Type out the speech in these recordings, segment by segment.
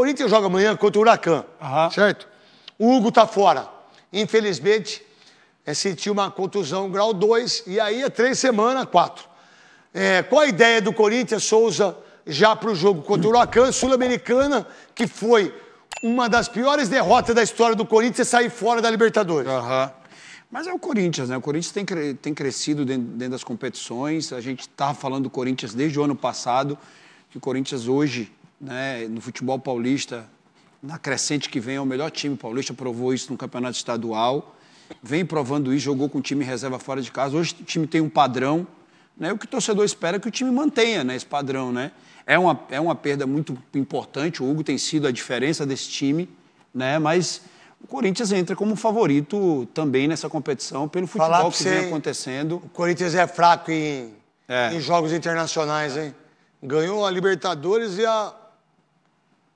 O Corinthians joga amanhã contra o Huracan, certo? O Hugo tá fora. Infelizmente, sentiu uma contusão grau 2 e aí é 3 semanas, 4. Qual a ideia do Corinthians, Souza, já para o jogo contra o Huracan, Sul-Americana, que foi uma das piores derrotas da história do Corinthians, sair fora da Libertadores? Mas é o Corinthians, né? O Corinthians tem crescido dentro das competições. A gente está falando do Corinthians desde o ano passado, que o Corinthians hoje, né, no futebol paulista, na crescente que vem, é o melhor time paulista, provou isso no campeonato estadual, vem provando isso, jogou com o time reserva fora de casa. Hoje o time tem um padrão, né? O que o torcedor espera é que o time mantenha, né, esse padrão, né? É uma perda muito importante, o Hugo tem sido a diferença desse time, né? Mas o Corinthians entra como favorito também nessa competição, pelo futebol que vem acontecendo. O Corinthians é fraco em jogos internacionais, hein? Ganhou a Libertadores e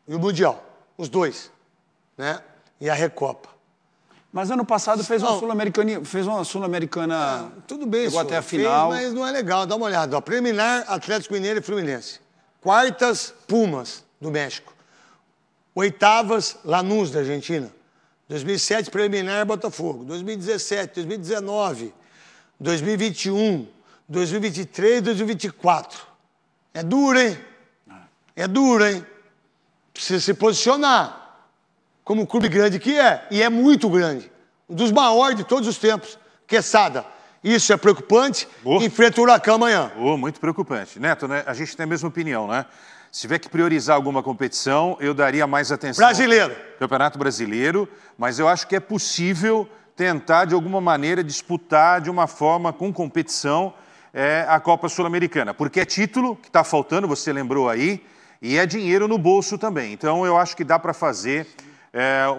o Mundial, os dois, né? E a Recopa. Mas ano passado fez uma Sul-Americana, tudo bem, chegou até a final. Mas não é legal, dá uma olhada. Preliminar, Atlético Mineiro e Fluminense. Quartas, Pumas, do México. Oitavas, Lanús, da Argentina. 2007, preliminar, Botafogo. 2017, 2019, 2021, 2023, 2024. É duro, hein? É duro, hein? Precisa se posicionar. Como o clube grande que é, e é muito grande. Um dos maiores de todos os tempos. Quesada. Isso é preocupante. Enfrenta o Huracan amanhã. Muito preocupante. Neto, né? A gente tem a mesma opinião, né? Se tiver que priorizar alguma competição, eu daria mais atenção Brasileiro. ao Campeonato Brasileiro, mas eu acho que é possível tentar, de alguma maneira, disputar de uma forma com competição a Copa Sul-Americana. Porque é título que está faltando, você lembrou aí, e é dinheiro no bolso também. Então, eu acho que dá para fazer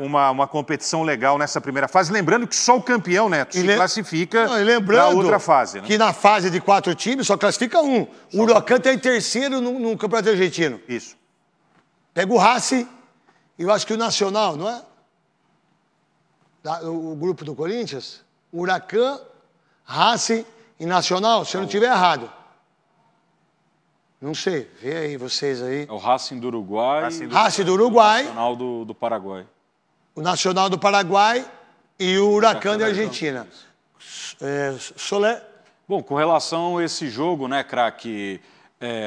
uma competição legal nessa primeira fase. Lembrando que só o campeão, Neto, se classifica para outra fase. Né? Que na fase de 4 times só classifica um. O Huracan está em terceiro no Campeonato Argentino. Isso. Pega o Racing e eu acho que o Nacional, não é? O grupo do Corinthians. Huracan, Racing e Nacional, se eu não estiver errado. Não sei, vê aí vocês aí. É o Racing do Uruguai. Racing do Uruguai. O Nacional do Paraguai. O Nacional do Paraguai e o Huracan da Argentina. Solé. Bom, com relação a esse jogo, né, craque?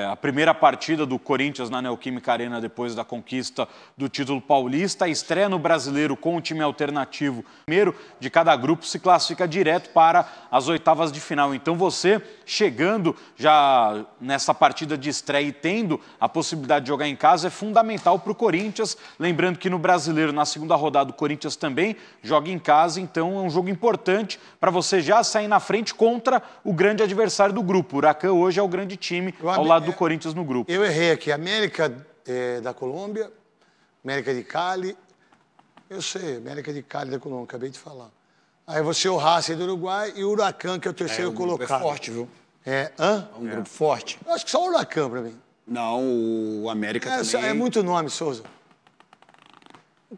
A primeira partida do Corinthians na Neoquímica Arena depois da conquista do título paulista, a estreia no Brasileiro com o time alternativo. O primeiro de cada grupo se classifica direto para as oitavas de final. Então você, chegando já nessa partida de estreia e tendo a possibilidade de jogar em casa, é fundamental para o Corinthians. Lembrando que no Brasileiro, na segunda rodada, o Corinthians também joga em casa. Então é um jogo importante para você já sair na frente contra o grande adversário do grupo. O Huracan hoje é o grande time ao lado do Corinthians no grupo. Eu errei aqui. América da Colômbia, América de Cali. Eu sei, América de Cali da Colômbia, acabei de falar. Aí você o Racing do Uruguai e o Huracan, que é o terceiro colocado. É forte, viu? É um grupo forte. Eu acho que só o Huracan pra mim. Não, o América também. É muito nome, Souza.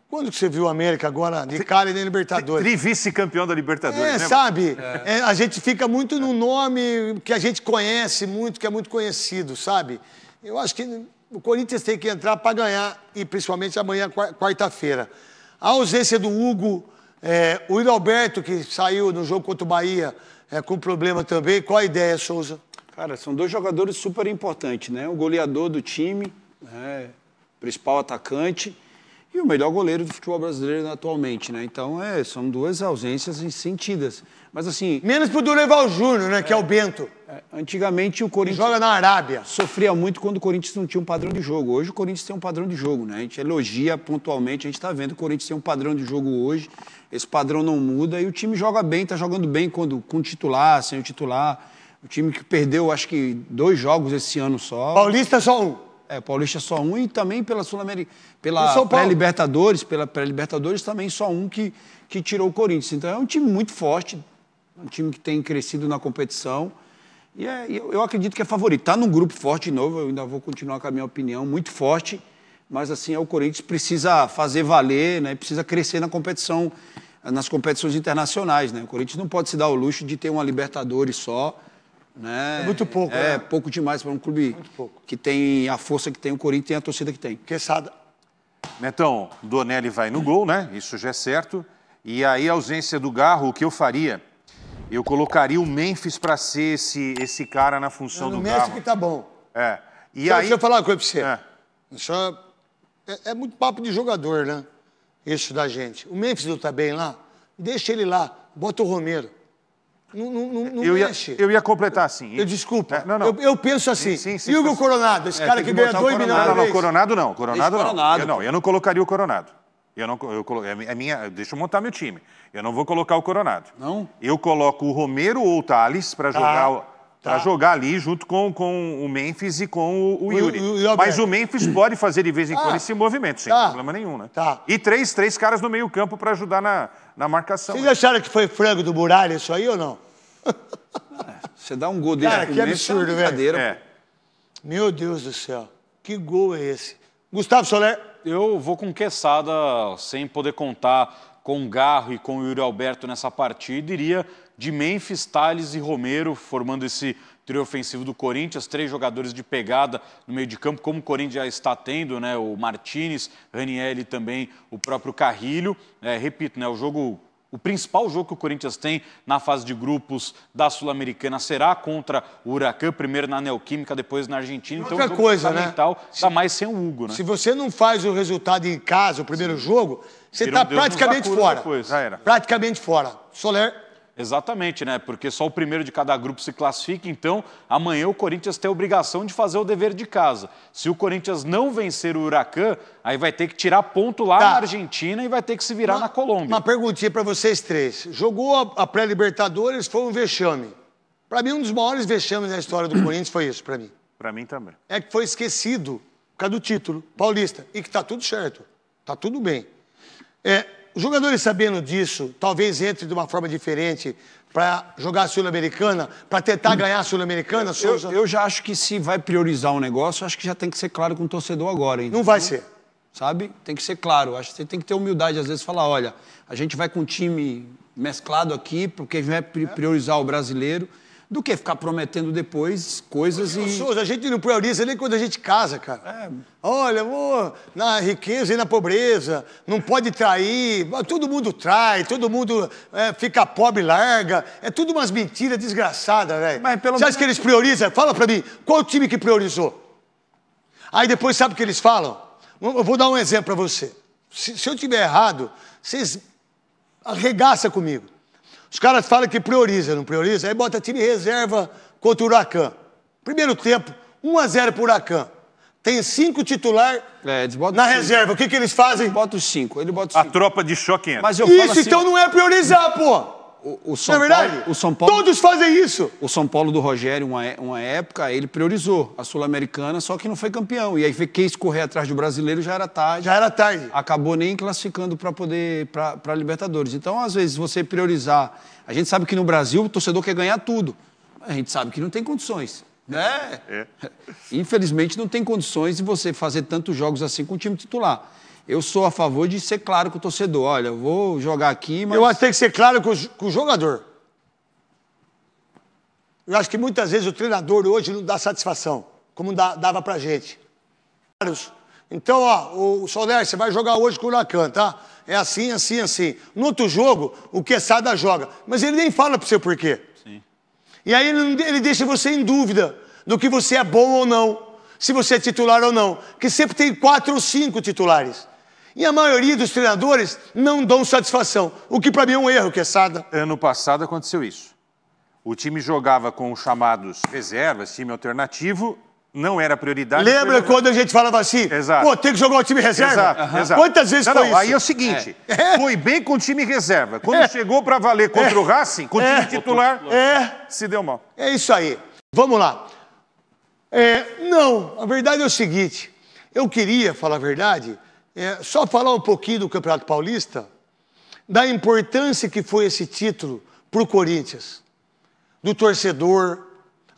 Quando que você viu o América agora de Cali na Libertadores? Trivice-campeão da Libertadores, né? Sabe? A gente fica muito no nome que a gente conhece muito, que é muito conhecido, sabe? Eu acho que o Corinthians tem que entrar para ganhar, e principalmente amanhã, quarta-feira. A ausência do Hugo, o Yuri Alberto, que saiu no jogo contra o Bahia, com problema também. Qual a ideia, Souza? Cara, são 2 jogadores super importantes, né? O goleador do time, né? Principal atacante, e o melhor goleiro do futebol brasileiro atualmente, né? Então, são 2 ausências sentidas. Mas assim... Menos pro Dorival Júnior, né? Que é o Bento. Antigamente o Corinthians... Joga na Arábia. Sofria muito quando o Corinthians não tinha um padrão de jogo. Hoje o Corinthians tem um padrão de jogo, né? A gente elogia pontualmente, a gente está vendo que o Corinthians tem um padrão de jogo hoje. Esse padrão não muda e o time joga bem, está jogando bem com o titular, sem o titular. O time que perdeu, acho que 2 jogos esse ano só. Paulista só 1. Paulista só 1 e também pela Sul-Americana, pela pré-Libertadores, também só 1 que tirou o Corinthians. Então é um time muito forte, um time que tem crescido na competição e eu acredito que é favorito. Está num grupo forte de novo, eu ainda vou continuar com a minha opinião, muito forte, mas assim, o Corinthians precisa fazer valer, né? Precisa crescer na competição, nas competições internacionais, né? O Corinthians não pode se dar o luxo de ter uma Libertadores só. Né? É muito pouco, né? Pouco demais para um clube que tem a força que tem o Corinthians e a torcida que tem. Quesada. Netão, Donelli vai no gol, né? Isso já é certo. E aí, a ausência do Garro, o que eu faria? Eu colocaria o Memphis para ser esse cara na função do Garro. O Messi que tá bom. E aí... Deixa eu falar uma coisa pra você. Isso é muito papo de jogador, né? Isso da gente. O Memphis não tá bem lá? Deixa ele lá. Bota o Romero. Não mexe. Eu ia completar assim. Desculpa. Não. Eu penso assim. E o Coronado? Esse cara que ganha 2 milhões de vez. Coronado não. Eu não colocaria o Coronado. Deixa eu montar meu time. Eu não vou colocar o Coronado. Não? Eu coloco o Romero ou o Tales para jogar ali junto com o Memphis e com o Yuri. Mas o Memphis pode fazer de vez em quando esse movimento, sem problema nenhum, né? E três caras no meio campo para ajudar na marcação. Vocês acharam que foi frango do Muralha isso aí ou não? Você dá um gol desse cara, que absurdo, velho. Meu Deus do céu. Que gol é esse? Gustavo Soler. Eu vou com Quesada, sem poder contar com Garro e com o Yuri Alberto nessa partida. Iria de Memphis, Tales e Romero, formando esse trio ofensivo do Corinthians. 3 jogadores de pegada no meio de campo, como o Corinthians já está tendo, né? O Martínez, Raniel e também o próprio Carrilho. Repito, né? O principal jogo que o Corinthians tem na fase de grupos da Sul-Americana será contra o Huracan, primeiro na Neoquímica, depois na Argentina. Então, outra coisa, fundamental, né? Ainda mais sem o Hugo, né? Se você não faz o resultado em casa, o primeiro jogo, você está praticamente fora. Já era. Praticamente fora. Soler. Exatamente, né? Porque só o primeiro de cada grupo se classifica, então amanhã o Corinthians tem a obrigação de fazer o dever de casa. Se o Corinthians não vencer o Huracan, aí vai ter que tirar ponto lá na Argentina e vai ter que se virar na Colômbia. Uma perguntinha para vocês 3. Jogou a pré-Libertadores, foi um vexame. Para mim, um dos maiores vexames na história do Corinthians foi isso, para mim. Para mim também. É que foi esquecido por causa do título paulista e que tá tudo certo, tá tudo bem. Os jogadores sabendo disso, talvez entre de uma forma diferente para jogar a Sul-Americana, para tentar ganhar a Sul-Americana. Eu já acho que se vai priorizar um negócio, acho que já tem que ser claro com o torcedor agora. Hein? Não vai ser. Sabe? Tem que ser claro. Acho que você tem que ter humildade, às vezes, falar, olha, a gente vai com um time mesclado aqui, porque a gente vai priorizar o brasileiro, do que ficar prometendo depois coisas A gente não prioriza nem quando a gente casa, cara. Olha, vou na riqueza e na pobreza, não pode trair, todo mundo trai, todo mundo fica pobre e larga, é tudo umas mentiras desgraçadas, velho. Você acha que eles priorizam? Fala pra mim, qual o time que priorizou? Aí depois sabe o que eles falam? Eu vou dar um exemplo pra você. Se eu tiver errado, vocês arregaçam comigo. Os caras falam que prioriza, não prioriza, aí bota time reserva contra o Huracan. Primeiro tempo, 1-0 pro Huracan. Tem 5 titulares na reserva. O que eles fazem? Bota os 5. A tropa de choque entra. Mas eu falo assim, então não é priorizar, pô. O São não é verdade? Paulo, o São Paulo, todos fazem isso. O São Paulo do Rogério, uma época, ele priorizou a Sul-Americana, só que não foi campeão. E aí quis correr atrás do brasileiro, já era tarde. Já era tarde. Acabou nem classificando para Libertadores. Então, às vezes, você priorizar... A gente sabe que no Brasil o torcedor quer ganhar tudo. A gente sabe que não tem condições. Né? Infelizmente, não tem condições de você fazer tantos jogos assim com o time titular. Eu sou a favor de ser claro com o torcedor. Olha, eu vou jogar aqui, mas... Eu acho que tem que ser claro com o jogador. Eu acho que muitas vezes o treinador hoje não dá satisfação, como dava pra gente. Então, o Soler, você vai jogar hoje com o Huracan, tá? É assim, assim, assim. No outro jogo, o Quesada joga. Mas ele nem fala pro você por quê. Sim. E aí ele deixa você em dúvida do que você é bom ou não, se você é titular ou não. Porque sempre tem 4 ou 5 titulares. E a maioria dos treinadores não dão satisfação. O que para mim é um erro, Quesada. Ano passado aconteceu isso. O time jogava com os chamados reservas, time alternativo, não era prioridade. Lembra quando a gente falava assim? Exato. Pô, tem que jogar o time reserva? Exato. Quantas vezes foi isso? Aí é o seguinte, foi bem com o time reserva. Quando chegou para valer contra o Racing, com o time titular, se deu mal. É isso aí. Vamos lá. Não, a verdade é o seguinte. Eu queria, falar a verdade, só falar um pouquinho do Campeonato Paulista, da importância que foi esse título para o Corinthians, do torcedor.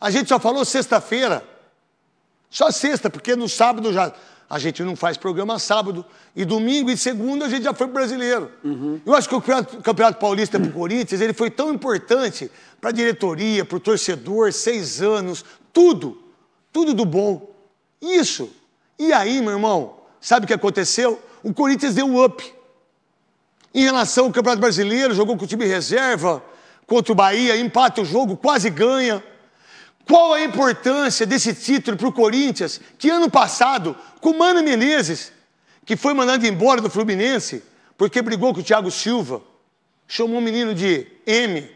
A gente só falou sexta-feira. Só sexta, porque no sábado a gente não faz programa sábado. E domingo e segunda a gente já foi pro Brasileiro. Eu acho que o Campeonato Paulista pro Corinthians, ele foi tão importante para a diretoria, para o torcedor, 6 anos, tudo do bom. Isso. E aí, meu irmão, sabe o que aconteceu? O Corinthians deu um up. Em relação ao Campeonato Brasileiro, jogou com o time reserva contra o Bahia, empata o jogo, quase ganha. Qual a importância desse título para o Corinthians, que ano passado, com o Mano Menezes, que foi mandado embora do Fluminense, porque brigou com o Thiago Silva, chamou um menino de M,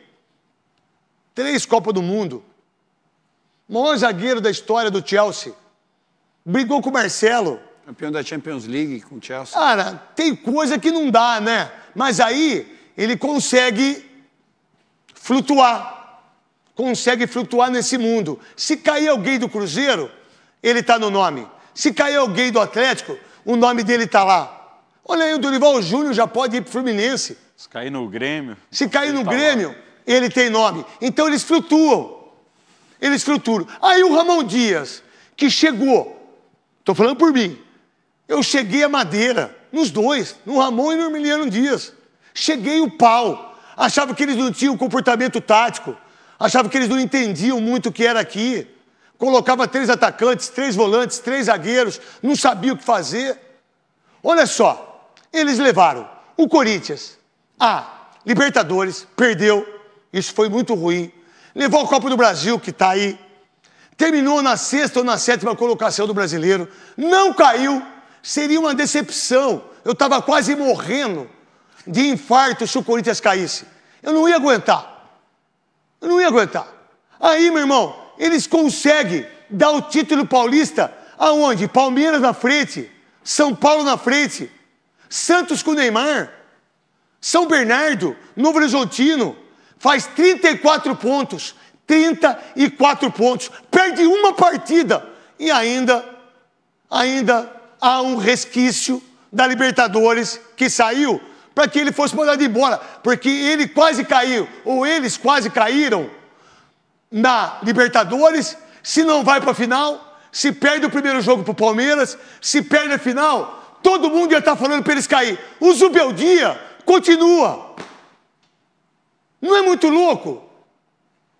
3 Copas do Mundo, maior zagueiro da história do Chelsea, brigou com o Marcelo. Campeão da Champions League com o Chelsea. Cara, tem coisa que não dá, né? Mas aí ele consegue flutuar nesse mundo. Se cair alguém do Cruzeiro, ele está no nome. Se cair alguém do Atlético, o nome dele está lá. Olha aí, o Dorival Júnior já pode ir para o Fluminense. Se cair no Grêmio... Se cair no Grêmio, ele tem nome. Então eles flutuam. Eles flutuam. Aí o Ramon Dias, que chegou, estou falando por mim, eu cheguei a madeira, nos dois, no Ramon e no Emiliano Dias. Cheguei o pau. Achava que eles não tinham comportamento tático. Achava que eles não entendiam muito o que era aqui. Colocava 3 atacantes, 3 volantes, 3 zagueiros, não sabia o que fazer. Olha só, eles levaram o Corinthians a Libertadores, perdeu, isso foi muito ruim. Levou a Copa do Brasil, que está aí. Terminou na 6ª ou na 7ª colocação do Brasileiro. Não caiu, seria uma decepção. Eu estava quase morrendo de infarto se o Corinthians caísse. Eu não ia aguentar. Aí, meu irmão, eles conseguem dar o título paulista aonde? Palmeiras na frente, São Paulo na frente, Santos com o Neymar, São Bernardo, Novo Horizontino, faz 34 pontos, 34 pontos, perde uma partida e ainda há um resquício da Libertadores que saiu para que ele fosse mandado embora, porque ele quase caiu, ou eles quase caíram na Libertadores, se não vai para a final, se perde o primeiro jogo para o Palmeiras, se perde a final, todo mundo ia estar falando para eles cair. O Zubeldia continua. Não é muito louco?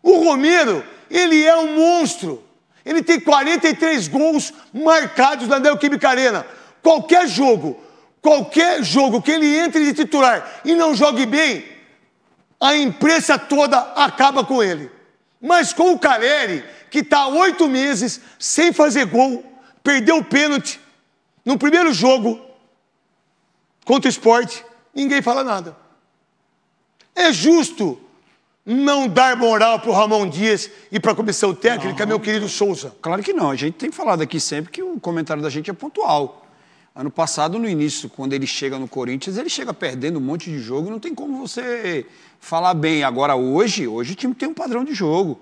O Romero, ele é um monstro. Ele tem 43 gols marcados na Neoquímica Arena. Qualquer jogo que ele entre de titular e não jogue bem, a imprensa toda acaba com ele. Mas com o Caleri, que está há 8 meses sem fazer gol, perdeu o pênalti no primeiro jogo contra o Sport, ninguém fala nada. É justo não dar moral para o Ramon Dias e para a comissão técnica, meu querido Souza? Claro que não. A gente tem falado aqui sempre que o comentário da gente é pontual. Ano passado, no início, quando ele chega no Corinthians, ele chega perdendo um monte de jogo, não tem como você falar bem. Agora, hoje o time tem um padrão de jogo.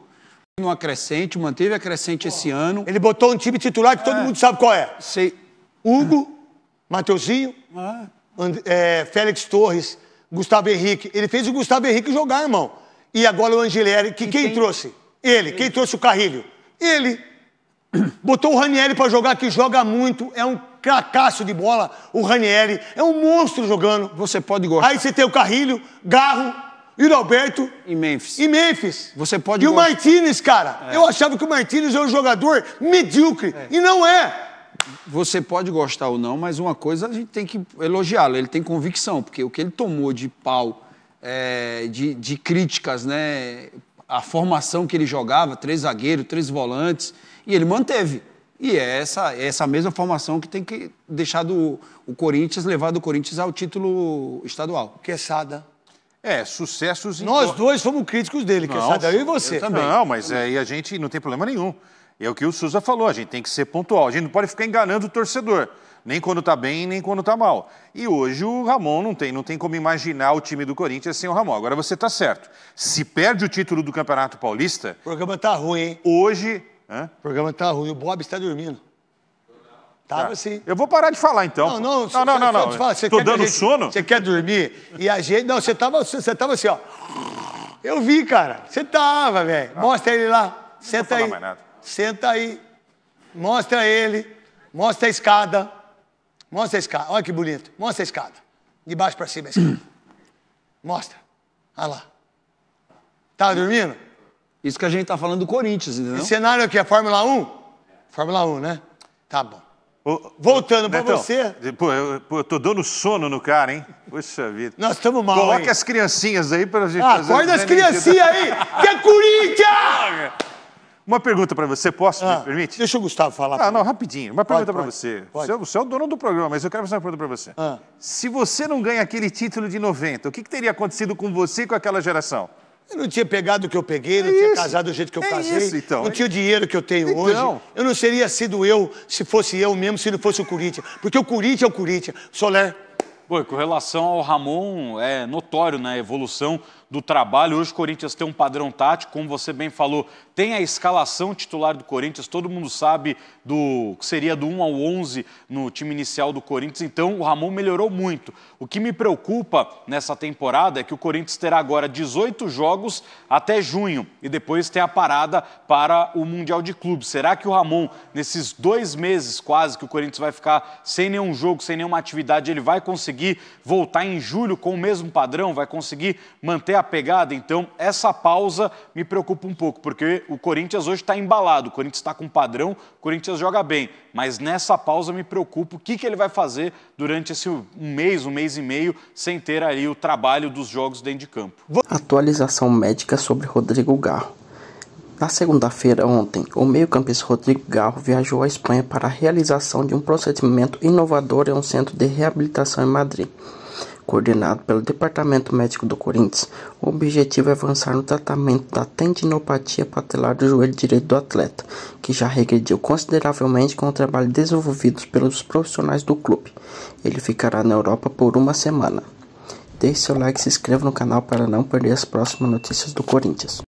Uma crescente, manteve a crescente esse ano. Ele botou um time titular que todo mundo sabe qual é. Hugo, Mateuzinho, Félix Torres, Gustavo Henrique. Ele fez o Gustavo Henrique jogar, irmão. E agora o Angelieri, quem trouxe? Ele. Quem trouxe o Carrilho? Ele. Botou o Ranieri para jogar, que joga muito, é um cracaço de bola. O Ranieri é um monstro jogando. Você pode gostar. Aí você tem o Carrilho, Garro, e o Alberto. E Memphis. Você pode e gostar. O Martínez, cara. Eu achava que o Martínez era um jogador medíocre. E não é. Você pode gostar ou não, mas uma coisa a gente tem que elogiá-lo. Ele tem convicção, porque o que ele tomou de pau, de críticas, né? A formação que ele jogava, 3 zagueiros, 3 volantes, e ele manteve. E é essa mesma formação que tem que deixar o Corinthians, levado o Corinthians ao título estadual. Quesada. Sucessos... Nós dois fomos críticos dele, Quesada, eu e você. Eu também. Não, mas aí a gente não tem problema nenhum. É o que o Souza falou, a gente tem que ser pontual. A gente não pode ficar enganando o torcedor, nem quando está bem, nem quando está mal. E hoje o Ramon não tem como imaginar o time do Corinthians sem o Ramon. Agora você está certo. Se perde o título do Campeonato Paulista... O programa tá ruim, hein? Hoje... O programa tá ruim, o Bob está dormindo. Tava assim. Eu vou parar de falar, então. Não. Estou dando sono? Você quer dormir? E a gente... Não, você tava assim, ó. Eu vi, cara. Você tava, velho. Mostra ele lá. Senta aí. Não vou falar mais nada. Senta aí. Mostra ele. Mostra a escada. Olha que bonito. Mostra a escada. De baixo para cima a escada. Mostra. Olha lá. Tava dormindo? Isso que a gente tá falando do Corinthians, entendeu? Esse cenário aqui é Fórmula 1? Fórmula 1, né? Tá bom. Voltando pra Netão, você. Pô, eu tô dando sono no cara, hein? Poxa vida. Nós estamos mal, Coloca hein? as criancinhas aí pra gente fazer... Acorda as criancinhas aí, que é Corinthians! Uma pergunta pra você, posso? Me permite? Deixa o Gustavo falar. Ah, não, rapidinho. Uma pergunta pra pode. você. Pode. Você é o dono do programa, mas eu quero fazer uma pergunta pra você. Se você não ganha aquele título de 90, o que teria acontecido com você e com aquela geração? Eu não tinha pegado o que eu peguei, não tinha casado do jeito que eu casei. Isso, então. Não tinha o dinheiro que eu tenho Então. hoje. Eu não seria sido eu se fosse eu mesmo, se não fosse o Corinthians. Porque o Corinthians é o Corinthians. Soler. Pô, com relação ao Ramon, é notório, né, a evolução do trabalho. Hoje o Corinthians tem um padrão tático, como você bem falou, tem a escalação titular do Corinthians, todo mundo sabe do que seria do 1 ao 11 no time inicial do Corinthians, então o Ramon melhorou muito. O que me preocupa nessa temporada é que o Corinthians terá agora 18 jogos até junho e depois tem a parada para o Mundial de Clubes. Será que o Ramon, nesses 2 meses quase que o Corinthians vai ficar sem nenhum jogo, sem nenhuma atividade, ele vai conseguir voltar em julho com o mesmo padrão, vai conseguir manter a pegada? Então, essa pausa me preocupa um pouco, porque o Corinthians hoje está embalado, o Corinthians está com padrão, o Corinthians joga bem, mas nessa pausa me preocupa o que ele vai fazer durante esse um mês e meio, sem ter aí o trabalho dos jogos dentro de campo. Atualização médica sobre Rodrigo Garro. Na segunda-feira, ontem, o meio-campista Rodrigo Garro viajou à Espanha para a realização de um procedimento inovador em um centro de reabilitação em Madrid. Coordenado pelo Departamento Médico do Corinthians, o objetivo é avançar no tratamento da tendinopatia patelar do joelho direito do atleta, que já regrediu consideravelmente com o trabalho desenvolvido pelos profissionais do clube. Ele ficará na Europa por 1 semana. Deixe seu like e se inscreva no canal para não perder as próximas notícias do Corinthians.